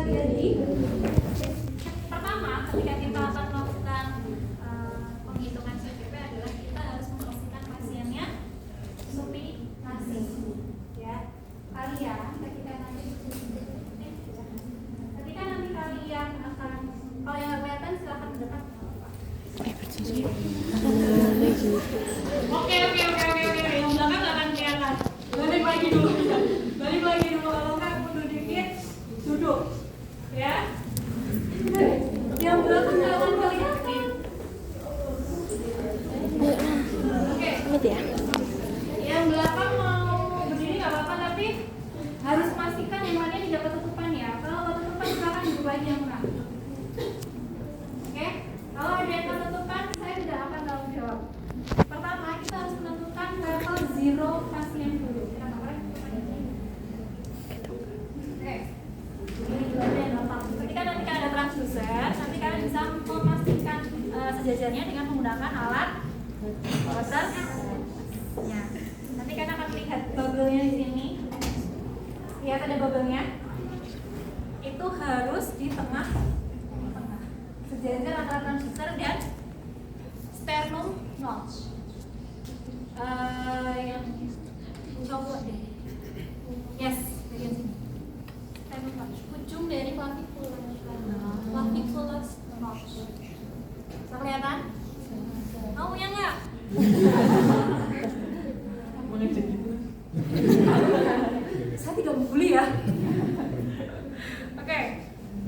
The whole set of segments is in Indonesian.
Jadi pertama ketika kita akan melakukan penghitungan CPP adalah kita harus memastikan pasiennya supinasi, ya. Kalian ketika nanti kalian akan, kalau yang nggak kelihatan silahkan mendekat. Oke, yang belakang nggak akan kelihatan. Balik lagi dulu kalau nggak mundur dikit, duduk, ya. Yang belakang nggak akan kelihatan. Oke. Yang belakang mau berdiri nggak apa-apa, tapi harus pastikan yang mana tidak ketutupan ya. Kalau ketutupan silakan duduk lagi yang mana. Oke. Kalau ada yang ketutupan, saya tidak akan tanggung jawab. Pertama, kita harus menentukan level 0 pasien dulu. Ketika nanti ada transduser, nanti kalian bisa memastikan sejajarnya dengan menggunakan alat water. Nanti kalian akan lihat bubble-nya di sini. Lihat ada bubble-nya. Itu harus di tengah. Sejajar antara transducer dan sternum notch. Yang coba deh. Yes, bagian sini. Ujung dari claviculus notch. Bisa kelihatan? Mau yang enggak? Saya tidak membuli ya. Oke.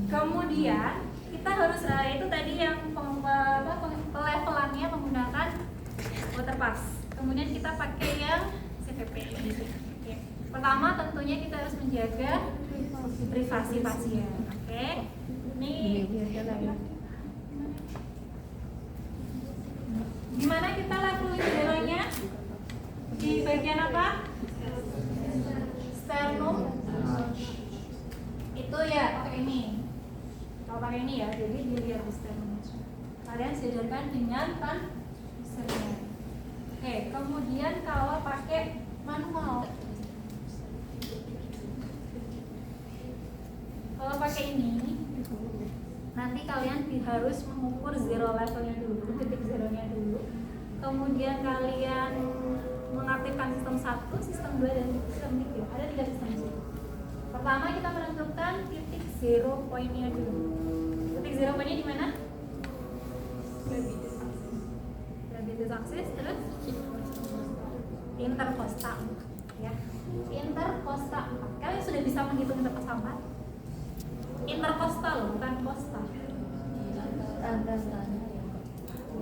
Kemudian kita harus itu tadi yang pelevelannya menggunakan water pass. Kemudian kita pakai yang CPP. Oke. Pertama tentunya kita harus menjaga privasi pasien. Oke. Ini gimana kita lakuin zeronya? Di bagian apa? Sternum. Itu ya pakai ini. Kalau pakai ini ya, jadi dilihat di sternum. Kalian sejajarkan dengan transdusernya. Oke, kemudian kalau pakai manual. Kalau pakai ini, nanti kalian harus mengukur zero levelnya dulu, titik zeronya dulu. Kemudian kalian mengaktifkan sistem 1, sistem 2, dan sistem 3. Ada 3 sistem sih. Pertama kita menentukan titik zero pointnya dulu. Titik zero pointnya di mana? Diabetes aksis, terus interkostal, ya. Interkostal. Kalian sudah bisa menghitung interkostal 4? Interkostal, bukan kostal.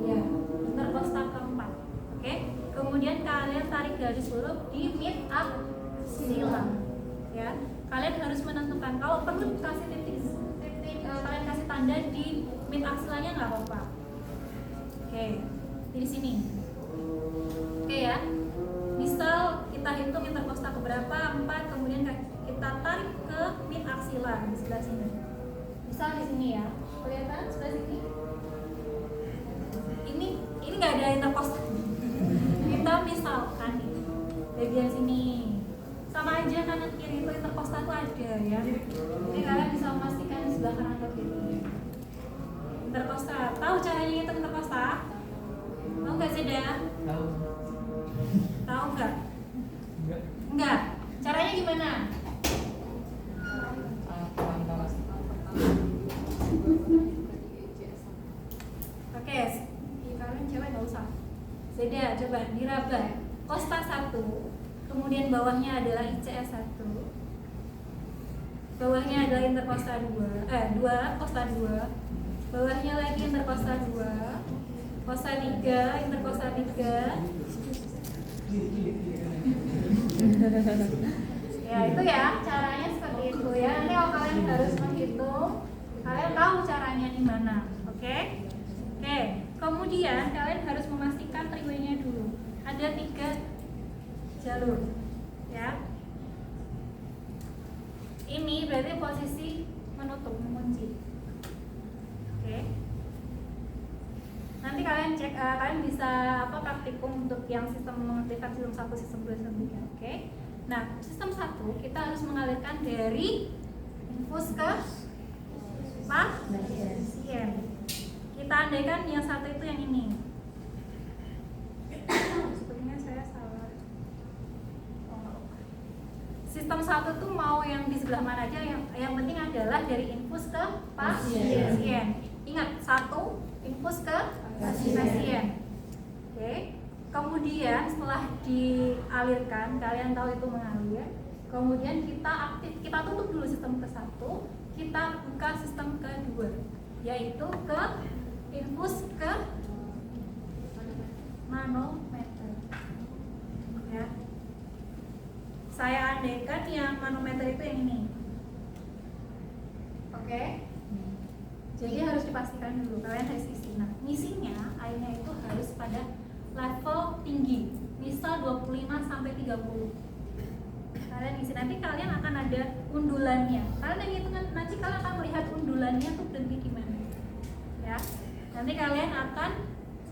Ya, interkostal keempat. Oke. Kemudian kalian tarik garis huruf di mid axilla. Ya. Kalian harus menentukan, kalau perlu kasih titik kalian kasih tanda di mid axillanya nggak apa-apa. Oke. Di sini. Oke ya. Misal kita hitung interkostal keberapa? 4, kemudian kita tarik ke mid axilla di sebelah sini. Misal di sini ya. Kelihatan sebelah sini? Ini nggak ada interkostal. Kita misalkan bagian sini. Sama aja kanan kiri itu interkostal itu ada ya. Jadi kalian bisa memastikan di sebelah kanan atau kiri. Interkostal. Tahu caranya hitung interkostal? Tahu nggak sih dah? Tahu. Tahu nggak? Enggak. Caranya gimana? Oke, kalian cewek nggak usah. Sudah, coba diraba. Kosta 1, kemudian bawahnya adalah ICS 1, bawahnya adalah interkosta 2, kosta 2, bawahnya lagi interkosta 2, kosta 3, interkosta 3. Ya itu ya, caranya seperti itu ya. Nanti kalau kalian harus menghitung, kalian tahu caranya di mana. Oke? Oke. Kemudian kalian harus memastikan triwaynya dulu. Ada 3 jalur, ya. berarti posisi menutup, mengunci. Oke. Nanti kalian cek, kalian bisa praktikum untuk yang sistem mengaktifkan sistem 1, sistem 2, sistem 3. Oke. Nah, sistem 1 kita harus mengalirkan dari infus ke pasien. Kita andaikan yang satu itu yang ini. Sepertinya saya salah. Sistem 1 tuh mau yang di sebelah mana aja, yang penting adalah dari infus ke pasien. Ingat, 1 infus ke pasien. Oke. Kemudian setelah dialirkan, kalian tahu itu mengalir. Kemudian kita tutup dulu sistem ke-1, kita buka sistem ke-2, yaitu ke infus ke manometer. Ya. Saya andaikan yang manometer itu yang ini. Oke. Jadi harus dipastikan dulu, kalian harus isi. Nah, ngisinya airnya itu harus pada level tinggi, misal 25 sampai 30. Kalian isi, nanti kalian akan ada undulannya. Kalian yang itu nanti kalian akan melihat undulannya tuh berhenti di mana. Ya. Nanti kalian akan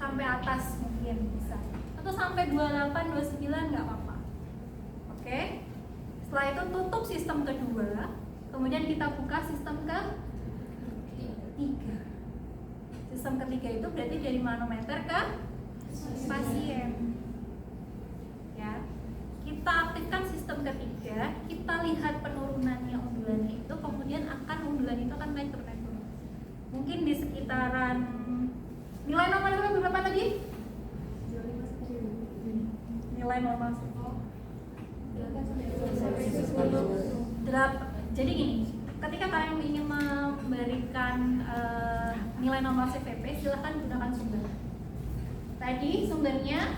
sampai atas mungkin bisa. Atau sampai 28, 29 nggak apa-apa. Oke. Setelah itu tutup sistem kedua, kemudian kita buka sistem ketiga. Sistem ketiga itu berarti dari manometer ke pasien. Ya. Kita aktifkan sistem ketiga, kita lihat penurunannya undulannya itu, kemudian undulan itu akan naik turun. Mungkin di sekitaran nilai normal itu berapa tadi? Nilai normal jadi gini, ketika kalian ingin memberikan nilai normal CVP, silahkan gunakan sumber. Tadi sumbernya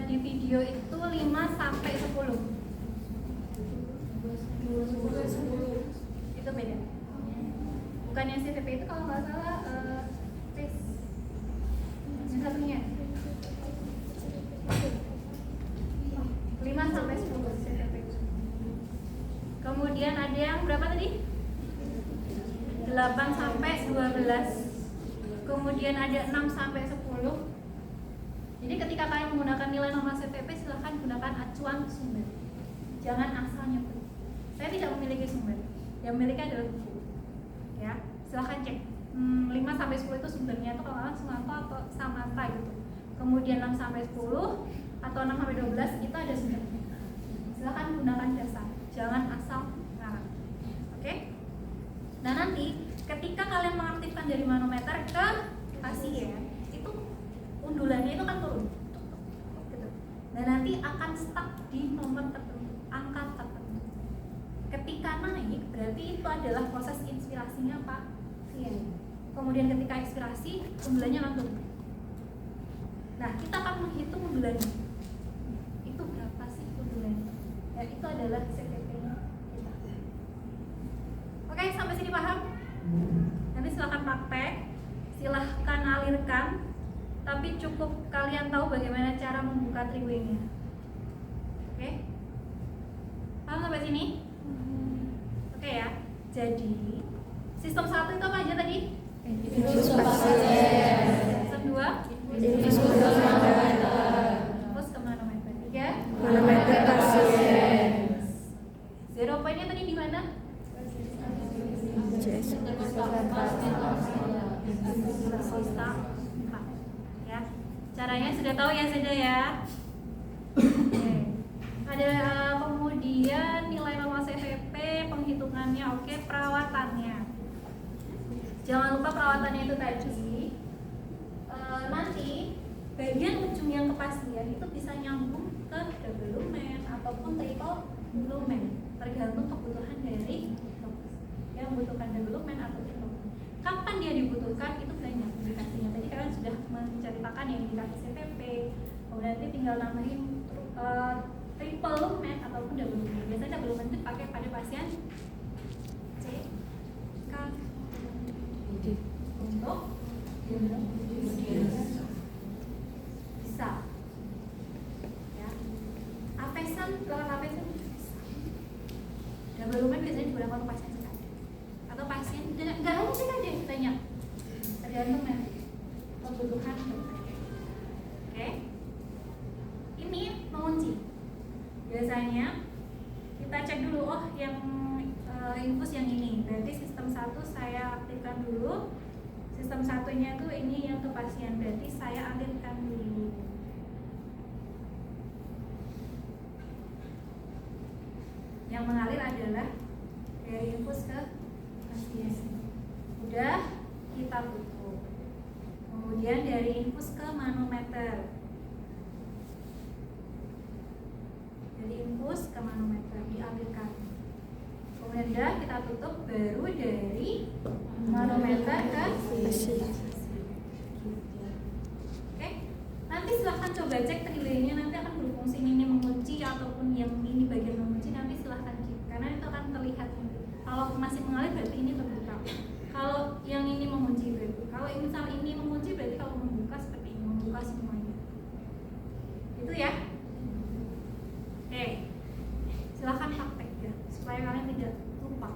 di video itu 5 sampai 10. Itu beda. Bukan yang CVP itu kalau nggak salah tes yang satunya 5 sampai 10 CVP. Kemudian ada yang berapa tadi? 8 sampai 12. Kemudian ada 6 sampai 10. Jadi ketika kalian menggunakan nilai normal CVP, silahkan gunakan acuan sumber. Jangan asal nyebut. Saya tidak memiliki sumber. Yang memiliki adalah buku. Ya, silahkan cek. 5 sampai 10 itu sumbernya itu kalau nggak Sumanto atau Samanta gitu. Kemudian 6 sampai 10 atau 6 sampai 12 itu ada sumbernya. Silahkan gunakan dasar. Jangan asal ngarang. Oke? Nah, nanti ketika kalian mengaktifkan dari manometer ke pasien, itu undulannya itu kan turun. Gitu. Dan nanti akan stuck di nomor tertentu, angka tertentu. Ketika naik, berarti itu adalah proses inspirasinya pasien. Kemudian ketika inspirasi, undulannya akan turun. Nah, kita akan menghitung undulannya. Itu berapa sih undulannya? Ya, itu adalah CVP-nya kita. Oke, sampai sini paham? Nanti silahkan praktek, silahkan alirkan, tapi cukup kalian tahu bagaimana cara membuka triwingnya. Oke? Paham sampai sini? Oke ya. Jadi sistem 1 itu apa aja tadi? Infus pasien. Sistem 2? Infus manometer. Infus ke manometer. 3? Manometer pasien. 0 poinnya tadi di mana? Ya, caranya sudah tahu ya sudah ya. Oke. Ada kemudian nilai normal CVP, penghitungannya, oke, perawatannya. Jangan lupa perawatannya itu tadi. Nanti bagian ujung yang ke pasien itu bisa nyambung ke double lumen ataupun triple lumen, tergantung kebutuhan dari yang membutuhkan double lumen atau triple lumen. Kapan dia dibutuhkan itu banyak indikasinya. Tadi kalian sudah menceritakan yang indikasi CVP, kemudian nanti tinggal nambahin triple lumen ataupun double lumen. Biasanya double lumen itu pakai pada pasien C, K, D untuk bisa ya. Apesan, lewat apesan bisa. Nah, volume biasanya digunakan untuk pasien CKD atau pasien nggak hanya CKD, banyak, tergantung nanti kebutuhan dokter. Oke, ini mengunci. Biasanya kita cek dulu, oh yang infus yang ini, berarti sistem 1 saya aktifkan dulu. Sistem satunya tuh ini yang ke pasien, berarti saya aktifkan dulu. Yang mengalir adalah dari infus ke pasien. Udah, kita tutup. Kemudian dari infus ke manometer. Dari infus ke manometer dialirkan. Kemudian udah kita tutup, baru dari manometer ke pasien. Oke, nanti silahkan coba cek trilaynya, nanti akan berfungsi ini mengunci ataupun yang ini bagian mengunci, nanti silahkan cek karena itu akan terlihat nanti. Kalau masih mengalir berarti ini terbuka. Kalau yang ini mengunci berarti, kalau misal ini mengunci berarti kalau membuka seperti ini, membuka semuanya. Itu ya. Oke, silahkan praktek ya supaya kalian tidak lupa.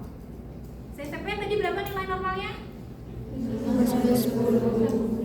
CCP tadi berapa nilai normalnya? 10.